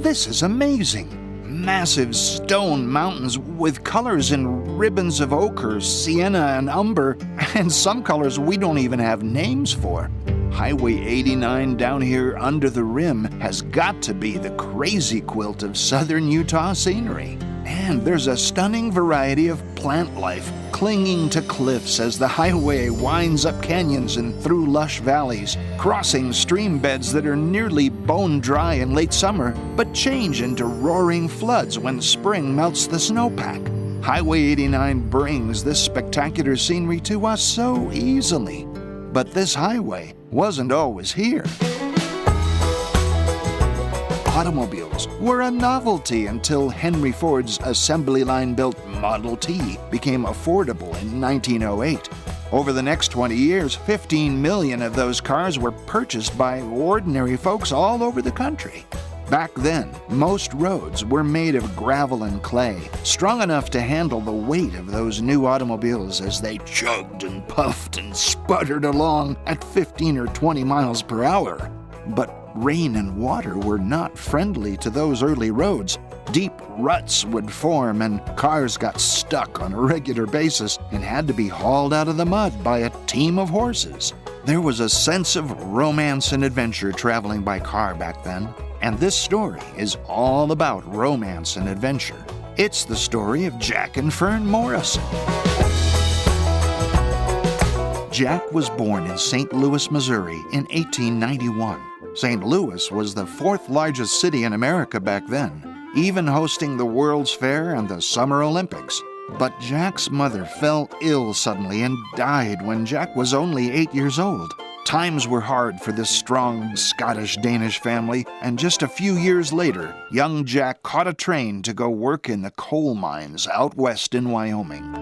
This is amazing. Massive stone mountains with colors in ribbons of ochre, sienna, and umber, and some colors we don't even have names for. Highway 89 down here under the rim has got to be the crazy quilt of southern Utah scenery. And there's a stunning variety of plant life clinging to cliffs as the highway winds up canyons and through lush valleys, crossing stream beds that are nearly bone dry in late summer, but change into roaring floods when spring melts the snowpack. Highway 89 brings this spectacular scenery to us so easily. But this highway wasn't always here. Automobiles were a novelty until Henry Ford's assembly line-built Model T became affordable in 1908. Over the next 20 years, 15 million of those cars were purchased by ordinary folks all over the country. Back then, most roads were made of gravel and clay, strong enough to handle the weight of those new automobiles as they chugged and puffed and sputtered along at 15 or 20 miles per hour. But rain and water were not friendly to those early roads. Deep ruts would form and cars got stuck on a regular basis and had to be hauled out of the mud by a team of horses. There was a sense of romance and adventure traveling by car back then. And this story is all about romance and adventure. It's the story of Jack and Fern Morrison. Jack was born in St. Louis, Missouri in 1891. St. Louis was the fourth largest city in America back then, even hosting the World's Fair and the Summer Olympics. But Jack's mother fell ill suddenly and died when Jack was only 8 years old. Times were hard for this strong Scottish-Danish family, and just a few years later, young Jack caught a train to go work in the coal mines out west in Wyoming.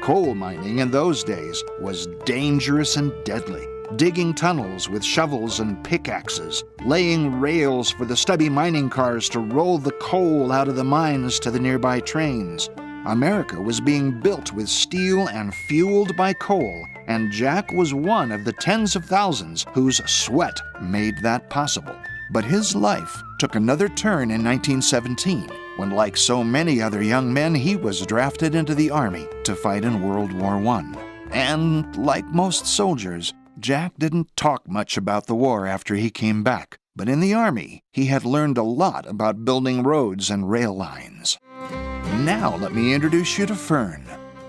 Coal mining in those days was dangerous and deadly. Digging tunnels with shovels and pickaxes, laying rails for the stubby mining cars to roll the coal out of the mines to the nearby trains. America was being built with steel and fueled by coal, and Jack was one of the tens of thousands whose sweat made that possible. But his life took another turn in 1917, when, like so many other young men, he was drafted into the Army to fight in World War I. And like most soldiers, Jack didn't talk much about the war after he came back. But in the Army, he had learned a lot about building roads and rail lines. Now let me introduce you to Fern.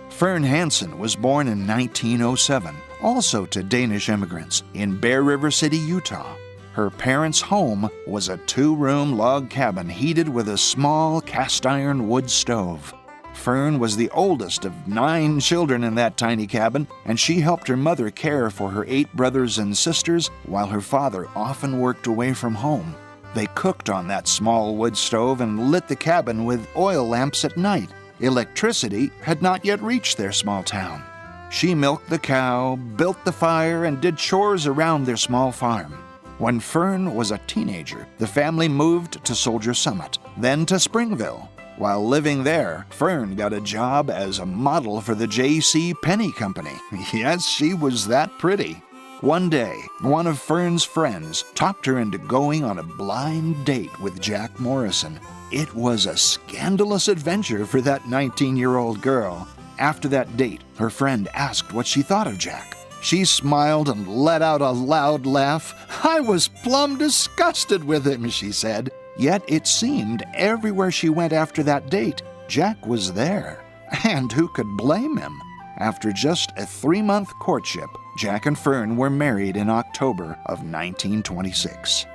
Fern Hansen was born in 1907, also to Danish immigrants, in Bear River City, Utah. Her parents' home was a 2-room log cabin heated with a small cast-iron wood stove. Fern was the oldest of 9 children in that tiny cabin, and she helped her mother care for her 8 brothers and sisters while her father often worked away from home. They cooked on that small wood stove and lit the cabin with oil lamps at night. Electricity had not yet reached their small town. She milked the cow, built the fire, and did chores around their small farm. When Fern was a teenager, the family moved to Soldier Summit, then to Springville. While living there, Fern got a job as a model for the J.C. Penney Company. Yes, she was that pretty. One day, one of Fern's friends talked her into going on a blind date with Jack Morrison. It was a scandalous adventure for that 19-year-old girl. After that date, her friend asked what she thought of Jack. She smiled and let out a loud laugh. "I was plumb disgusted with him," she said. Yet it seemed everywhere she went after that date, Jack was there. And who could blame him? After just a 3-month courtship, Jack and Fern were married in October of 1926.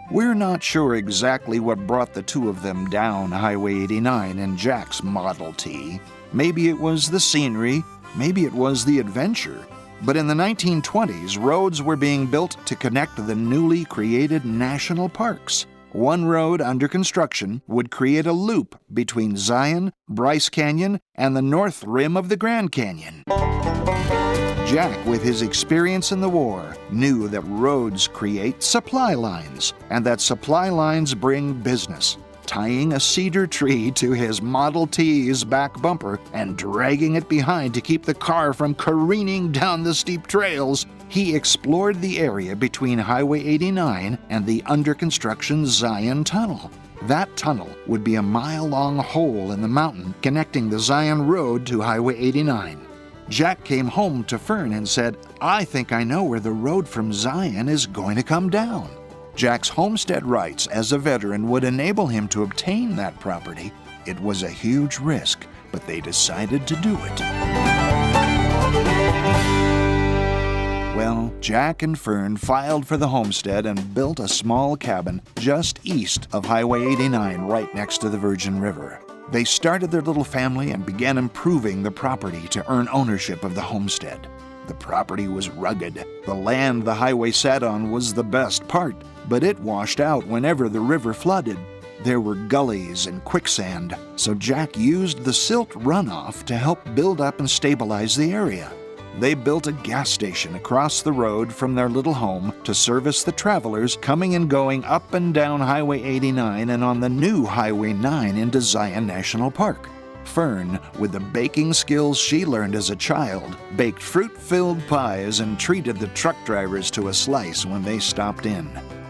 We're not sure exactly what brought the two of them down Highway 89 in Jack's Model T. Maybe it was the scenery, maybe it was the adventure. But in the 1920s, roads were being built to connect the newly created national parks. One road under construction would create a loop between Zion, Bryce Canyon, and the north rim of the Grand Canyon. Jack, with his experience in the war, knew that roads create supply lines, and that supply lines bring business. Tying a cedar tree to his Model T's back bumper and dragging it behind to keep the car from careening down the steep trails, he explored the area between Highway 89 and the under-construction Zion Tunnel. That tunnel would be a mile-long hole in the mountain connecting the Zion Road to Highway 89. Jack came home to Fern and said, "I think I know where the road from Zion is going to come down." Jack's homestead rights as a veteran would enable him to obtain that property. It was a huge risk, but they decided to do it. Well, Jack and Fern filed for the homestead and built a small cabin just east of Highway 89 right next to the Virgin River. They started their little family and began improving the property to earn ownership of the homestead. The property was rugged. The land the highway sat on was the best part, but it washed out whenever the river flooded. There were gullies and quicksand, so Jack used the silt runoff to help build up and stabilize the area. They built a gas station across the road from their little home to service the travelers coming and going up and down Highway 89 and on the new Highway 9 into Zion National Park. Fern, with the baking skills she learned as a child, baked fruit-filled pies and treated the truck drivers to a slice when they stopped in.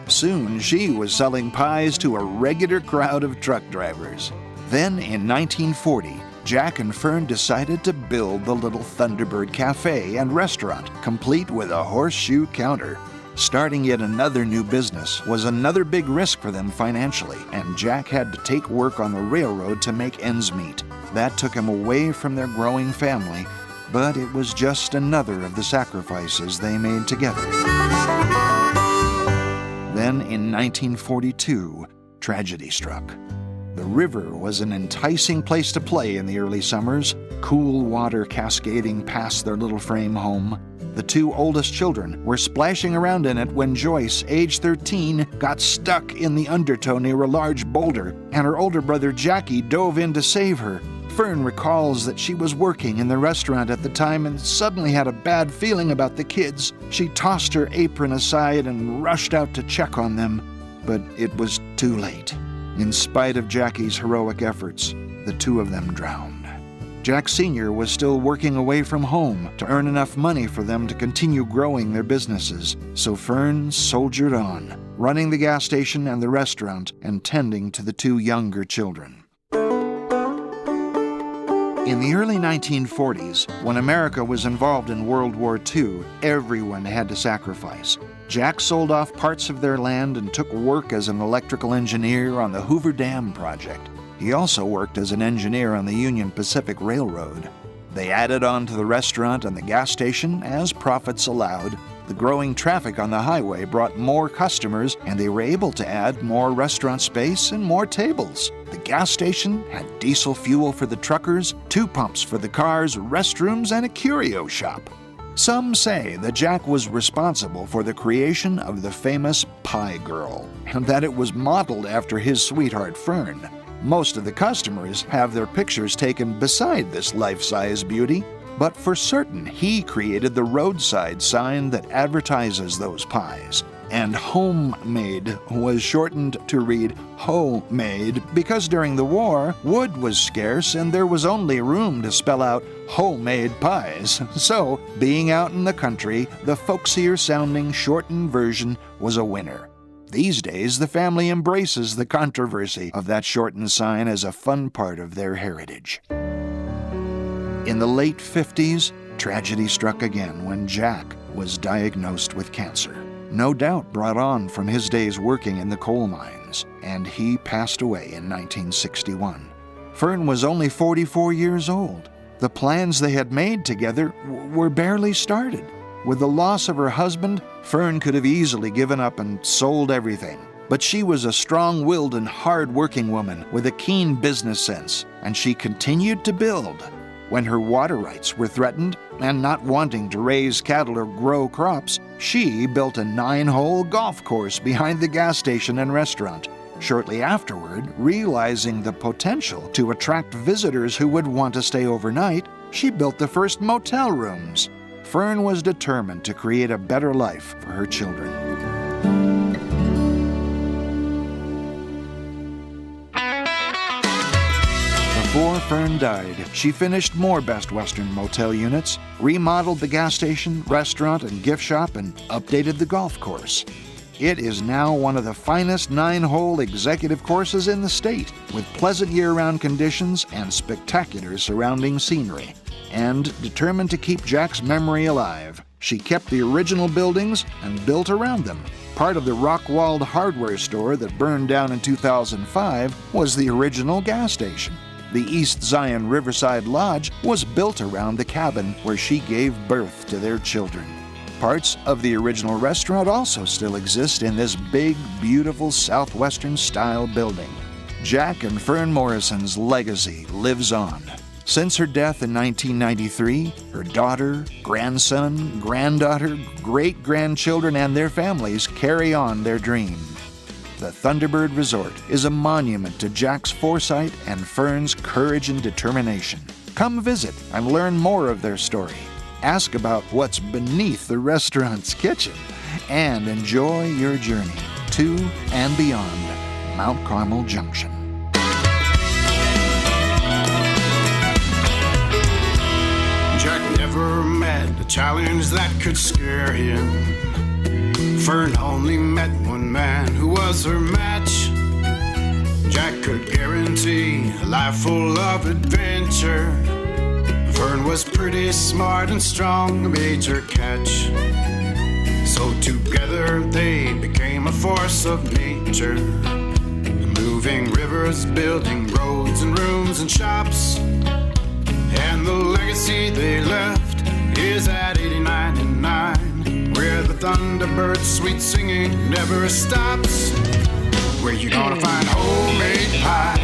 Soon she was selling pies to a regular crowd of truck drivers. Then in 1940, Jack and Fern decided to build the little Thunderbird Cafe and restaurant, complete with a horseshoe counter. Starting yet another new business was another big risk for them financially, and Jack had to take work on the railroad to make ends meet. That took him away from their growing family, but it was just another of the sacrifices they made together. Then in 1942, tragedy struck. The river was an enticing place to play in the early summers, cool water cascading past their little frame home. The two oldest children were splashing around in it when Joyce, age 13, got stuck in the undertow near a large boulder, and her older brother Jackie dove in to save her. Fern recalls that she was working in the restaurant at the time and suddenly had a bad feeling about the kids. She tossed her apron aside and rushed out to check on them, but it was too late. In spite of Jackie's heroic efforts, the two of them drowned. Jack Sr. was still working away from home to earn enough money for them to continue growing their businesses, so Fern soldiered on, running the gas station and the restaurant and tending to the two younger children. In the early 1940s, when America was involved in World War II, everyone had to sacrifice. Jack sold off parts of their land and took work as an electrical engineer on the Hoover Dam project. He also worked as an engineer on the Union Pacific Railroad. They added on to the restaurant and the gas station as profits allowed. The growing traffic on the highway brought more customers, and they were able to add more restaurant space and more tables. The gas station had diesel fuel for the truckers, 2 pumps for the cars, restrooms, and a curio shop. Some say that Jack was responsible for the creation of the famous Pie Girl, and that it was modeled after his sweetheart Fern. Most of the customers have their pictures taken beside this life-size beauty, but for certain he created the roadside sign that advertises those pies. And homemade was shortened to read homemade because during the war, wood was scarce and there was only room to spell out homemade pies. So, being out in the country, the folksier-sounding shortened version was a winner. These days, the family embraces the controversy of that shortened sign as a fun part of their heritage. In the late 50s, tragedy struck again when Jack was diagnosed with cancer. No doubt brought on from his days working in the coal mines, and he passed away in 1961. Fern was only 44 years old. The plans they had made together were barely started. With the loss of her husband, Fern could have easily given up and sold everything. But she was a strong-willed and hard-working woman with a keen business sense, and she continued to build. When her water rights were threatened, and not wanting to raise cattle or grow crops, she built a 9-hole golf course behind the gas station and restaurant. Shortly afterward, realizing the potential to attract visitors who would want to stay overnight, she built the first motel rooms. Fern was determined to create a better life for her children. Before Fern died, she finished more Best Western motel units, remodeled the gas station, restaurant, and gift shop, and updated the golf course. It is now one of the finest 9-hole executive courses in the state, with pleasant year-round conditions and spectacular surrounding scenery. And determined to keep Jack's memory alive, she kept the original buildings and built around them. Part of the rock-walled hardware store that burned down in 2005 was the original gas station. The East Zion Riverside Lodge was built around the cabin where she gave birth to their children. Parts of the original restaurant also still exist in this big, beautiful Southwestern-style building. Jack and Fern Morrison's legacy lives on. Since her death in 1993, her daughter, grandson, granddaughter, great-grandchildren, and their families carry on their dream. The Thunderbird Resort is a monument to Jack's foresight and Fern's courage and determination. Come visit and learn more of their story. Ask about what's beneath the restaurant's kitchen, and enjoy your journey to and beyond Mount Carmel Junction. Jack never met a challenge that could scare him. Fern only met one man who was her match. Jack could guarantee a life full of adventure. Fern was pretty smart and strong, a major catch. So together they became a force of nature, moving rivers, building roads and rooms and shops. And the legacy they left is at 89 and 9, where the Thunderbird sweet singing never stops. Where you gonna find homemade pie?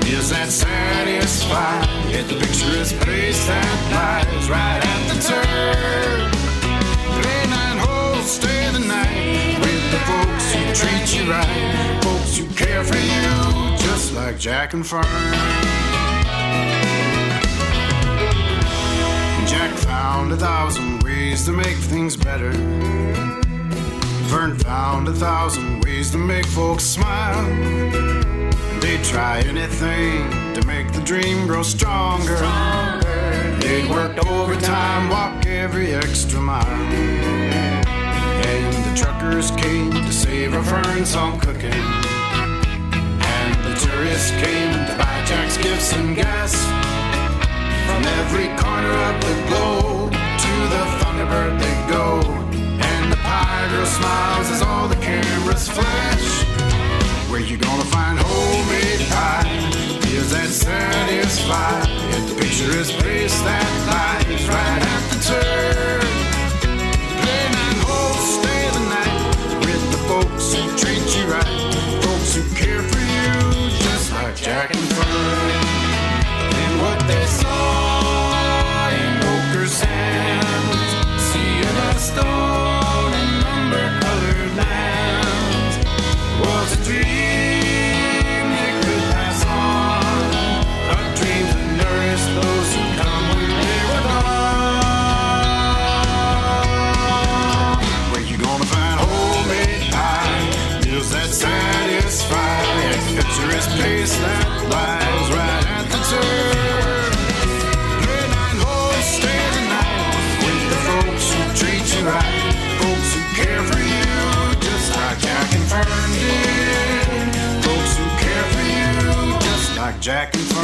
Is that satisfied? At the picturesque place that lies right at the turn. Play 9 holes, stay the night with the folks who treat you right, folks who care for you just like Jack and Fern. Jack found 1,000 ways to make things better. Fern found 1,000 ways to make folks smile. They'd try anything to make the dream grow stronger. They'd work overtime, walk every extra mile. And the truckers came to savor Fern's home cooking. And the tourists came to buy Jack's gifts and gas. From every corner of the globe to the Thunderbird they go. And the pie girl smiles as all the cameras flash. Where you gonna find homemade pie? Is that satisfied? At the picturesque place that lies right at the turn. Play 9 holes, stay the night with the folks who treat you right, folks who care for you just like Jack and Fern. And what they saw in ochre sands, seeing a stone and umber-colored lands, was a dream they could pass on, a dream that nourished those who come when they were gone. Where you gonna find homemade pie? Is that satisfied? At the picturesque place that lies right at the turn. Play 9 holes, stay the night with the folks who treat you right, folks who care for you just like Jack and Fern did. Folks who care for you just like Jack and Fern.